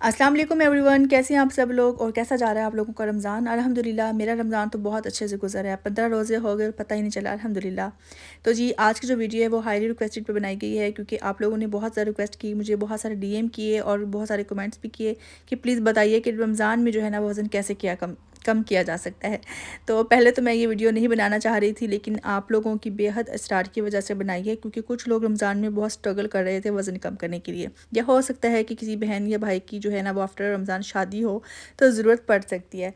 अस्सलाम वालेकुम एवरीवन, कैसे हैं आप सब लोग और कैसा जा रहा है आप लोगों का रमज़ान। अल्हम्दुलिल्लाह मेरा रमज़ान तो बहुत अच्छे से गुजरा है। 15 रोज़े हो गए, पता ही नहीं चला अल्हम्दुलिल्लाह। तो जी आज की जो वीडियो है वो हाईली रिक्वेस्टेड पे बनाई गई है, क्योंकि आप लोगों ने बहुत ज़्यादा रिक्वेस्ट की, मुझे बहुत सारे डीएम किए और बहुत सारे कमेंट्स भी किए कि प्लीज़ बताइए कि रमज़ान में जो है ना वो वज़न कैसे कम किया जा सकता है। तो पहले तो मैं ये वीडियो नहीं बनाना चाह रही थी, लेकिन आप लोगों की बेहद स्टार्ट की वजह से बनाई है, क्योंकि कुछ लोग रमज़ान में बहुत स्ट्रगल कर रहे थे वज़न कम करने के लिए। या हो सकता है कि किसी बहन या भाई की जो है ना वो आफ्टर रमज़ान शादी हो तो ज़रूरत पड़ सकती है।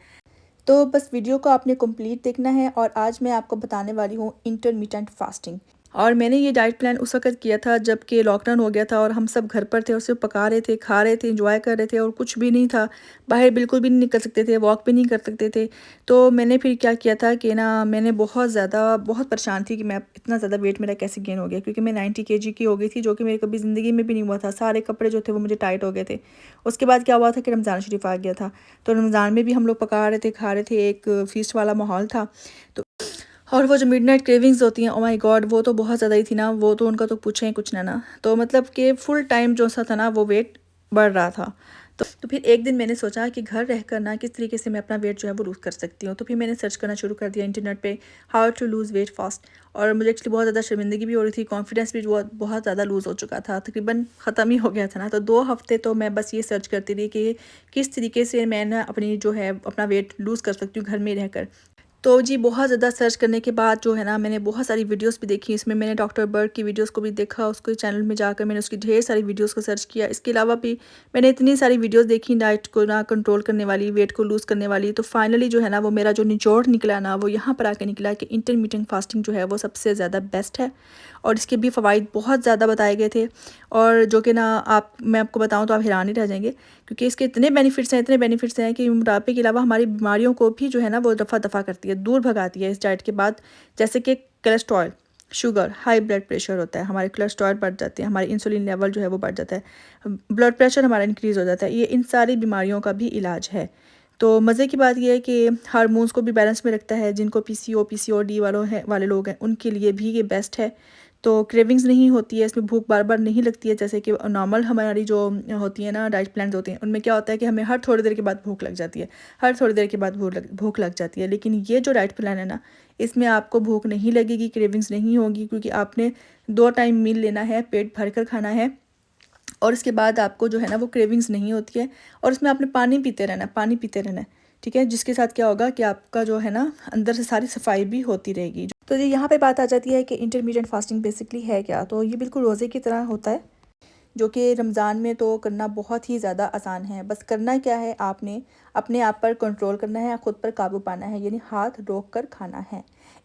तो बस वीडियो को आपने कंप्लीट देखना है और आज मैं आपको बताने वाली हूँ इंटरमिटेंट फास्टिंग। और मैंने ये डाइट प्लान उस वक़्त किया था जबकि लॉकडाउन हो गया था और हम सब घर पर थे और सिर्फ पका रहे थे, खा रहे थे, एंजॉय कर रहे थे और कुछ भी नहीं था। बाहर बिल्कुल भी नहीं निकल सकते थे, वॉक भी नहीं कर सकते थे। तो मैंने फिर क्या किया था कि ना मैंने बहुत परेशान थी कि मैं इतना ज़्यादा वेट मेरा कैसे गेन हो गया, क्योंकि मैं 90 केजी की हो गई थी, जो कि मेरी कभी ज़िंदगी में भी नहीं हुआ था। सारे कपड़े जो थे वो मुझे टाइट हो गए थे। उसके बाद क्या हुआ था कि रमज़ान शरीफ आ गया था। तो रमज़ान में भी हम लोग पका रहे थे, खा रहे थे, एक फ़ीस्ट वाला माहौल था। तो और वो जो मिडनाइट क्रेविंग्स होती हैं, ओह माय गॉड, वो तो बहुत ज़्यादा ही थी ना, वो तो उनका तो पूछें ही कुछ ना। तो मतलब कि फुल टाइम जो सा था ना वो वेट बढ़ रहा था। तो फिर एक दिन मैंने सोचा कि घर रहकर ना किस तरीके से मैं अपना वेट जो है वो लूज़ कर सकती हूँ। तो फिर मैंने सर्च करना शुरू कर दिया इंटरनेट पे, how to lose weight fast. और मुझे एक्चुअली बहुत ज़्यादा शर्मिंदगी भी हो रही थी, कॉन्फिडेंस भी बहुत बहुत ज़्यादा लूज़ हो चुका था, तकरीबन ख़त्म ही हो गया था ना। तो 2 हफ़्ते तो मैं बस ये सर्च करती रही कि किस तरीके से मैं ना अपनी जो है अपना वेट लूज़ कर सकती हूँ घर में रहकर। तो जी बहुत ज़्यादा सर्च करने के बाद जो है ना मैंने बहुत सारी वीडियोस भी देखी। इसमें मैंने डॉक्टर बर्ग की वीडियोस को भी देखा, उसके चैनल में जाकर मैंने उसकी ढेर सारी वीडियोस को सर्च किया। इसके अलावा भी मैंने इतनी सारी वीडियोस देखी डाइट को ना कंट्रोल करने वाली, वेट को लूज़ करने वाली। तो फाइनली जो है ना वो मेरा जो निचोड़ निकला ना वो यहाँ पर आके निकला कि इंटरमिटेंट फास्टिंग जो है वो सबसे ज़्यादा बेस्ट है और इसके भी फ़वाइद बहुत ज़्यादा बताए गए थे। और जो कि ना मैं आपको बताऊँ तो आप हैरान ही रह जाएंगे, क्योंकि इसके इतने बेनिफिट्स हैं कि मोटापे के अलावा हमारी बीमारियों को भी जो है ना वो दफ़ा करती है, दूर भगाती है इस डाइट के बाद। जैसे कि cholesterol, sugar, high blood pressure होता है, हमारे कोलेस्ट्रॉल बढ़ जाते हैं, हमारे इंसुलिन लेवल जो है वो बढ़ जाता है, ब्लड प्रेशर हमारा इंक्रीज़ हो जाता है। ये इन सारी बीमारियों का भी इलाज है। तो मज़े की बात यह है कि हार्मोन्स को भी बैलेंस में रखता है। जिनको पीसीओडी वाले लोग हैं उनके लिए भी ये बेस्ट है। तो क्रेविंग्स नहीं होती है इसमें, भूख बार बार नहीं लगती है जैसे कि नॉर्मल हमारी जो होती है ना डाइट प्लान्स होते हैं, उनमें क्या होता है कि हमें हर थोड़ी देर के बाद भूख लग जाती है, हर थोड़ी देर के बाद भूख लग जाती है। लेकिन ये जो डाइट प्लान है ना, इसमें आपको भूख नहीं लगेगी, क्रेविंग्स नहीं होगी, क्योंकि आपने 2 टाइम मील लेना है, पेट भर कर खाना है। और उसके बाद आपको जो है ना वो क्रेविंग्स नहीं होती है। और उसमें आपने पानी पीते रहना है, ठीक है, जिसके साथ क्या होगा कि आपका जो है ना अंदर से सारी सफाई भी होती रहेगी। तो ये यहाँ पे बात आ जाती है कि इंटरमीडिएट फास्टिंग बेसिकली है क्या। तो ये बिल्कुल रोज़े की तरह होता है, जो कि रमज़ान में तो करना बहुत ही ज़्यादा आसान है। बस करना क्या है, आपने अपने आप पर कंट्रोल करना है, खुद पर काबू पाना है, यानी हाथ रोक कर खाना है।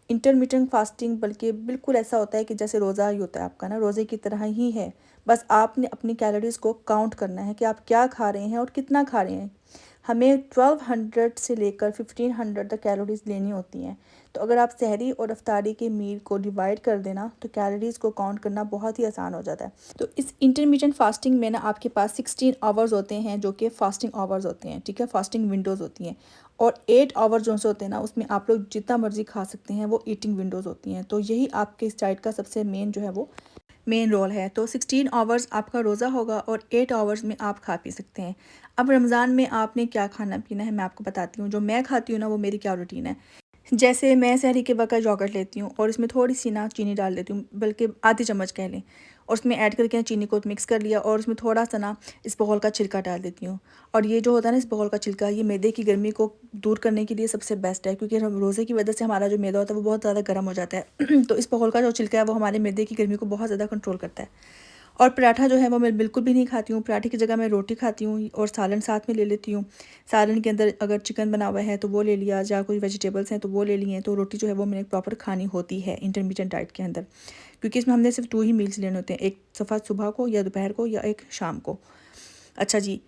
इंटरमिटेंट फास्टिंग बल्कि बिल्कुल ऐसा होता है कि जैसे रोज़ा ही होता है आपका ना, रोज़े की तरह ही है। बस आपने अपनी कैलोरीज़ को काउंट करना है कि आप क्या खा रहे हैं और कितना खा रहे हैं। हमें 1200 से लेकर 1500 तक कैलोरीज़ लेनी होती हैं। तो अगर आप सहरी और अफ्तारी के मील को डिवाइड कर देना तो कैलोरीज़ को काउंट करना बहुत ही आसान हो जाता है। तो इस इंटरमीडिएट फास्टिंग में ना आपके पास 16 आवर्स होते हैं, जो कि फास्टिंग आवर्स होते हैं, ठीक है, फास्टिंग विंडोज़ होती हैं। और 8 आवर्स जो से होते हैं ना, उसमें आप लोग जितना मर्ज़ी खा सकते हैं, वो ईटिंग विंडोज़ होती हैं। तो यही आपके इस डाइट का सबसे मेन जो है वो मेन रोल है। तो 16 आवर्स आपका रोज़ा होगा और 8 आवर्स में आप खा पी सकते हैं। अब रमज़ान में आपने क्या खाना पीना है मैं आपको बताती हूँ। जो मैं खाती हूँ ना वो मेरी क्या रूटीन है। जैसे मैं सहरी के वक़्त योगर्ट लेती हूँ और इसमें थोड़ी-सी ना चीनी डाल देती हूँ, बल्कि आधी चम्मच कह लें, और उसमें ऐड करके चीनी को मिक्स कर लिया और उसमें थोड़ा-सा ना इसबगोल का छिलका डाल देती हूँ। और ये जो होता है ना इसबगोल का छिलका, ये मैदे की गर्मी को दूर करने के लिए सबसे बेस्ट है, क्योंकि रोज़े की वजह से हमारा जो मैदा होता है वो बहुत ज़्यादा गर्म हो जाता है। तो इसबगोल का जो छिलका है वो हमारे मैदे की गर्मी को बहुत ज़्यादा कंट्रोल करता है। और पराठा जो है वो मैं बिल्कुल भी नहीं खाती हूँ। पराठे की जगह मैं रोटी खाती हूँ और सालन साथ में ले लेती हूँ। सालन के अंदर अगर चिकन बना हुआ है तो वो ले लिया, या कोई वेजिटेबल्स हैं तो वो ले लिए। तो रोटी जो है वो मैंने प्रॉपर खानी होती है इंटरमीडिएट डाइट के अंदर, क्योंकि इसमें हमने सिर्फ 2 ही मील्स लेने होते हैं, एक सफ़ा सुबह को या दोपहर को या एक शाम को। अच्छा जी,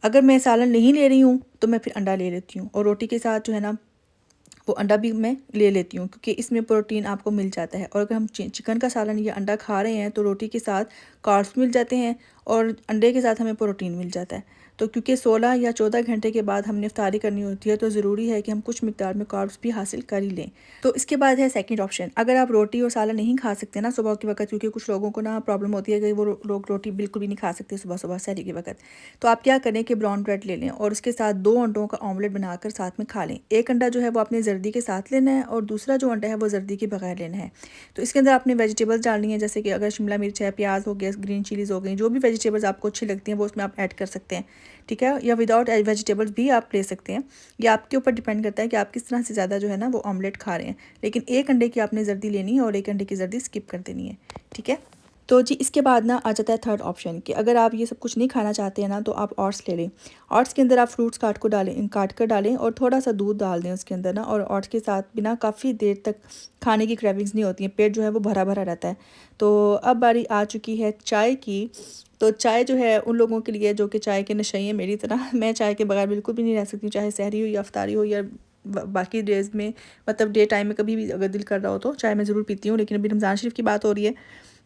अगर मैं सालन नहीं ले रही हूँ तो मैं फिर अंडा ले लेती हूँ, और रोटी के साथ जो है ना वो अंडा भी मैं ले लेती हूँ, क्योंकि इसमें प्रोटीन आपको मिल जाता है। और अगर हम चिकन का सालन या अंडा खा रहे हैं तो रोटी के साथ कार्ब्स मिल जाते हैं और अंडे के साथ हमें प्रोटीन मिल जाता है। तो क्योंकि 16 या 14 घंटे के बाद हमने इफ्तारी करनी होती है तो ज़रूरी है कि हम कुछ मिकदार में कार्ब्स भी हासिल कर ही लें। तो इसके बाद है सेकंड ऑप्शन, अगर आप रोटी और सालन नहीं खा सकते ना सुबह के वक्त, क्योंकि कुछ लोगों को ना प्रॉब्लम होती है कि वो लोग रोटी बिल्कुल भी नहीं खा सकते सुबह सुबह सहरी के वक्त, तो आप क्या करें कि ब्राउन ब्रेड ले लें और उसके साथ 2 अंडों का ऑमलेट बनाकर साथ में खा लें। एक अंडा जो है वो आपने जर्दी के साथ लेना है और दूसरा जो अंडा है वो जर्दी के बगैर लेना है। तो इसके अंदर आपने वेजिटेबल्स डालनी है, जैसे कि अगर शिमला मिर्च है, प्याज हो गया, ग्रीन चिलीज़ हो गई, जो भी वेजिटेबल्स आपको अच्छी लगती हैं वो उसमें आप ऐड कर सकते हैं, ठीक है। या विदाउट वेजिटेबल्स भी आप ले सकते हैं, ये आपके ऊपर डिपेंड करता है कि आप किस तरह से ज़्यादा जो है ना वो ऑमलेट खा रहे हैं। लेकिन एक अंडे की आपने जर्दी लेनी है और एक अंडे की जर्दी स्किप कर देनी है, ठीक है। तो जी इसके बाद ना आ जाता है थर्ड ऑप्शन कि अगर आप ये सब कुछ नहीं खाना चाहते हैं ना तो आप ओट्स ले लें। ओट्स के अंदर आप फ्रूट्स काट कर डालें और थोड़ा सा दूध डाल दें उसके अंदर ना, और ओट्स के साथ बिना काफ़ी देर तक खाने की क्रेविंग्स नहीं होती हैं, पेट जो है वो भरा भरा रहता है। तो अब बारी आ चुकी है चाय की। तो चाय जो है उन लोगों के लिए जो कि चाय के नशे हैं मेरी तरह, मैं चाय के बगैर बिल्कुल भी नहीं रह सकती हूँ, चाहे सहरी हो या अफ्तारी हो या बाकी डेज़ में, मतलब डे टाइम में कभी भी अगर दिल कर रहा हो तो चाय मैं ज़रूर पीती हूँ। लेकिन अभी रमज़ान शरीफ की बात हो रही है,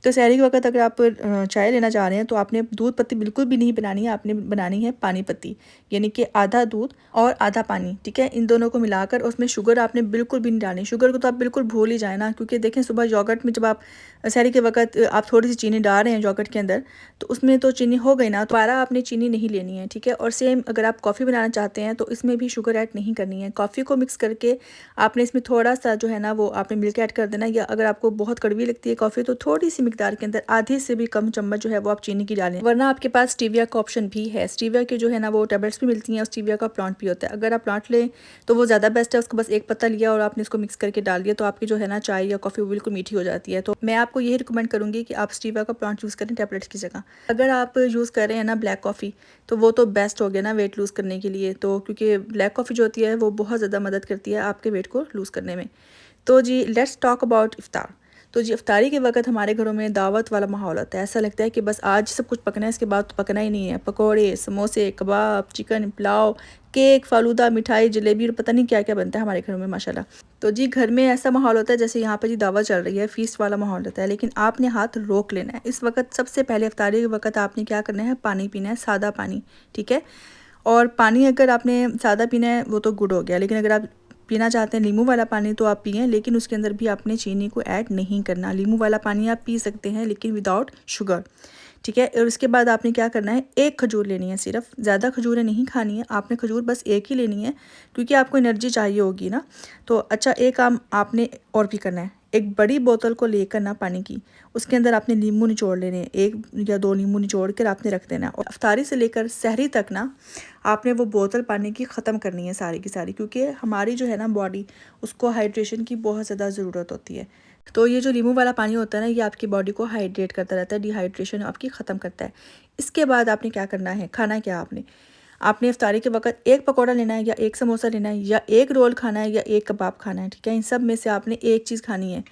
तो सहरी के वक्त अगर आप चाय लेना चाह रहे हैं तो आपने दूध पत्ती बिल्कुल भी नहीं बनानी है, आपने बनानी है पानी पत्ती, यानी कि आधा दूध और आधा पानी, ठीक है। इन दोनों को मिलाकर उसमें शुगर आपने बिल्कुल भी नहीं डालनी, शुगर को तो आप बिल्कुल भूल ही जाए ना, क्योंकि देखें सुबह योगर्ट में जब आप सहरी के वक्त आप थोड़ी सी चीनी डाल रहे हैं योगर्ट के अंदर तो उसमें तो चीनी हो गई ना, तो दोबारा आपने चीनी नहीं लेनी है, ठीक है। और सेम अगर आप कॉफ़ी बनाना चाहते हैं तो इसमें भी शुगर ऐड नहीं करनी है। कॉफ़ी को मिक्स करके आपने इसमें थोड़ा सा जो है ना वो आपने मिल्क ऐड कर देना, या अगर आपको बहुत कड़वी लगती है कॉफ़ी तो थोड़ी सी मिकदार के अंदर आधे से भी कम चम्मच जो है वो आप चीनी की डालें। वरना आपके पास स्टीविया का ऑप्शन भी है, स्टीविया के जो है ना वो टैबलेट्स भी मिलती हैं और स्टीविया का प्लांट भी होता है। अगर आप प्लांट लें तो वो ज़्यादा बेस्ट है, उसको बस एक पत्ता लिया और आपने इसको मिक्स करके डाल दिया तो आपकी जो है ना चाय या कॉफ़ी वो बिल्कुल मीठी हो जाती है। तो मैं आपको यही रिकमेंड करूँगी कि आप स्टीविया का प्लांट यूज़ करें टैबलेट्स की जगह। अगर आप यूज़ कर रहे हैं ना ब्लैक कॉफ़ी तो वो तो बेस्ट हो गया ना वेट लूज़ करने के लिए, तो क्योंकि ब्लैक कॉफ़ी जो होती है वो बहुत ज़्यादा मदद करती है आपके वेट को लूज़ करने में। तो जी लेट्स टॉक अबाउट इफ्तार। तो जी इफ्तारी के वक्त हमारे घरों में दावत वाला माहौल होता है, ऐसा लगता है कि बस आज सब कुछ पकना है, इसके बाद तो पकना ही नहीं है। पकोड़े, समोसे, कबाब, चिकन, पुलाव, केक, फालूदा, मिठाई, जलेबी और पता नहीं क्या क्या बनता है हमारे घरों में माशाल्लाह। तो जी घर में ऐसा माहौल होता है जैसे यहाँ पर जी दावत चल रही है, फीस्ट वाला माहौल होता है। लेकिन आपने हाथ रोक लेना है इस वक्त। सबसे पहले इफ्तारी के वक्त आपने क्या करना है, पानी पीना है, सादा पानी, ठीक है। और पानी अगर आपने सादा पीना है वो तो गुड हो गया, लेकिन अगर आप पीना चाहते हैं नींबू वाला पानी तो आप पिएं, लेकिन उसके अंदर भी आपने चीनी को ऐड नहीं करना। नींबू वाला पानी आप पी सकते हैं लेकिन विदाउट शुगर, ठीक है। और उसके बाद आपने क्या करना है, एक खजूर लेनी है सिर्फ, ज़्यादा खजूरें नहीं खानी है आपने, खजूर बस एक ही लेनी है क्योंकि आपको एनर्जी चाहिए होगी ना। तो अच्छा एक काम आपने और भी करना है, एक बड़ी बोतल को लेकर ना पानी की, उसके अंदर आपने नींबू निचोड़ लेने, 1 या 2 नींबू निचोड़ कर आपने रख देना। और इफ्तारी से लेकर सहरी तक ना आपने वो बोतल पानी की ख़त्म करनी है सारी की सारी, क्योंकि हमारी जो है ना बॉडी उसको हाइड्रेशन की बहुत ज़्यादा ज़रूरत होती है। तो ये जो नींबू वाला पानी होता है ना ये आपकी बॉडी को हाइड्रेट करता रहता है, डिहाइड्रेशन आपकी ख़त्म करता है। इसके बाद आपने क्या करना है, खाना क्या आपने इफ्तारी के वक्त एक पकौड़ा लेना है या एक समोसा लेना है या एक रोल खाना है या एक कबाब खाना है, ठीक है। इन सब में से आपने एक चीज़ खानी है,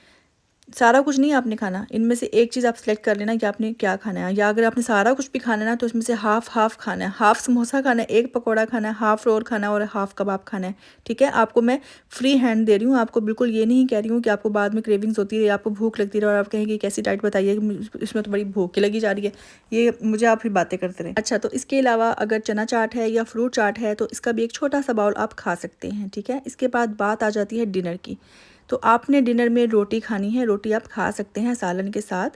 सारा कुछ नहीं आपने खाना। इनमें से एक चीज़ आप सेलेक्ट कर लेना कि आपने क्या खाना है, या अगर आपने सारा कुछ भी खाना है ना तो इसमें से हाफ़ हाफ़ खाना है। हाफ़ समोसा खाना है, एक पकौड़ा खाना है, हाफ़ रोल खाना है और हाफ़ कबाब खाना है, ठीक है। आपको मैं फ्री हैंड दे रही हूँ, आपको बिल्कुल ये नहीं कह रही हूँ कि आपको बाद में क्रेविंग्स होती रही, आपको भूख लगती रही और आप कहेंगे कैसी डाइट बताइए, इसमें तो बड़ी भूख लगी जा रही है, ये मुझे आप फिर बातें करते रहें। अच्छा तो इसके अलावा अगर चना चाट है या फ्रूट चाट है तो इसका भी एक छोटा सा बाउल आप खा सकते हैं, ठीक है। इसके बाद बात आ जाती है डिनर की। तो आपने डिनर में रोटी खानी है, रोटी आप खा सकते हैं सालन के साथ,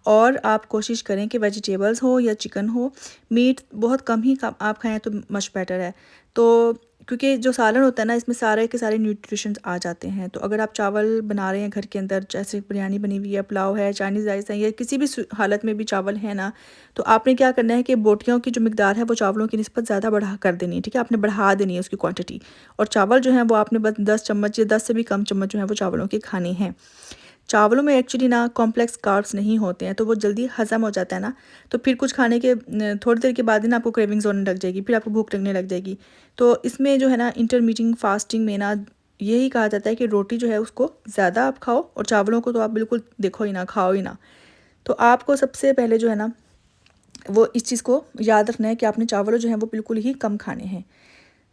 और आप कोशिश करें कि वेजिटेबल्स हो या चिकन हो, मीट बहुत कम ही आप खाएं तो मच बेटर है। तो क्योंकि जो सालन होता है ना इसमें सारे के सारे न्यूट्रिशंस आ जाते हैं। तो अगर आप चावल बना रहे हैं घर के अंदर, जैसे बिरयानी बनी हुई है, पुलाव है, चाइनीज़ राइस है, या किसी भी हालत में भी चावल है ना, तो आपने क्या करना है कि बोटियों की जो मिकदार है वो चावलों की निस्बत ज़्यादा बढ़ा कर देनी है, ठीक है। आपने बढ़ा देनी है उसकी क्वांटिटी, और चावल जो है वो आपने बस 10 चम्मच या 10 से भी कम चम्मच जो है वो चावलों के खाने हैं। चावलों में एक्चुअली ना कॉम्प्लेक्स कार्ब्स नहीं होते हैं तो वो जल्दी हज़म हो जाता है ना, तो फिर कुछ खाने के थोड़ी देर के बाद ही ना आपको क्रेविंग्स होने लग जाएगी, फिर आपको भूख लगने लग जाएगी। तो इसमें जो है ना इंटरमीडिएट फास्टिंग में ना यही कहा जाता है कि रोटी जो है उसको ज़्यादा आप खाओ और चावलों को तो आप बिल्कुल देखो ही ना, खाओ ही ना। तो आपको सबसे पहले जो है ना वो इस चीज़ को याद रखना है कि आपने चावल जो है वो बिल्कुल ही कम खाने हैं।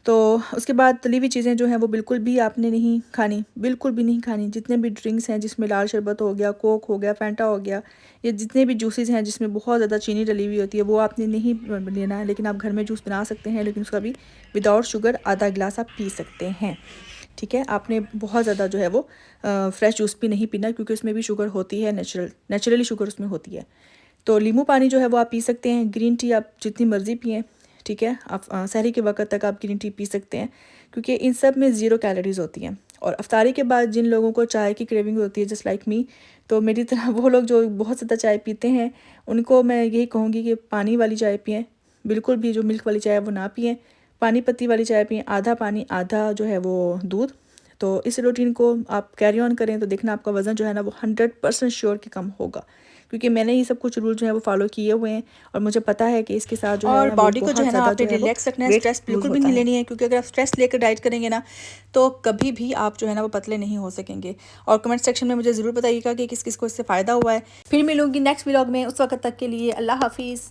तो उसके बाद तली हुई चीज़ें जो हैं वो बिल्कुल भी आपने नहीं खानी, बिल्कुल भी नहीं खानी। जितने भी ड्रिंक्स हैं जिसमें लाल शरबत हो गया, कोक हो गया, फैंटा हो गया, ये जितने भी जूसेस हैं जिसमें बहुत ज़्यादा चीनी डली हुई होती है वो आपने नहीं लेना है। लेकिन आप घर में जूस बना सकते हैं, लेकिन उसका भी विदाउट शुगर आधा गिलास आप पी सकते हैं। ठीक है, आपने बहुत ज़्यादा जो है वो फ्रेश जूस भी नहीं पीना, क्योंकि उसमें भी शुगर होती है, नेचुरली शुगर उसमें होती है। तो नींबू पानी जो है वो आप पी सकते हैं। ग्रीन टी आप जितनी मर्ज़ी पिएँ, ठीक है। आप सहरी के वक्त तक आप ग्रीन टी पी सकते हैं, क्योंकि इन सब में ज़ीरो कैलोरीज़ होती हैं। और अफ्तारी के बाद जिन लोगों को चाय की क्रेविंग होती है, जस्ट लाइक मी, तो मेरी तरह वो लोग जो बहुत ज़्यादा चाय पीते हैं, उनको मैं यही कहूँगी कि पानी वाली चाय पिएँ, बिल्कुल भी जो मिल्क वाली चाय है वो ना पिएँ। पानी पत्ती वाली चाय पिएँ, आधा पानी आधा जो है वो दूध। तो इस रूटीन को आप कैरी ऑन करें तो देखना आपका वज़न जो है ना वो 100% श्योर कि कम होगा, क्योंकि मैंने ये सब कुछ रूल जो है वो फॉलो किए हुए हैं और मुझे पता है कि इसके साथ जो है और वो बॉडी को जो बहुत है ना ज़्यादा आपने जो है वो रिलैक्स रखना है, वेट स्ट्रेस लूज बिल्कुल भी होता नहीं है। लेनी है, क्योंकि अगर आप स्ट्रेस लेकर डाइट करेंगे ना तो कभी भी आप जो है ना वो पतले नहीं हो सकेंगे। और कमेंट सेक्शन में मुझे ज़रूर बताइएगा कि किस किस को इससे फ़ायदा हुआ है। फिर मिलूंगी नेक्स्ट व्लॉग में, उस वक्त तक के लिए अल्लाह हाफिज़।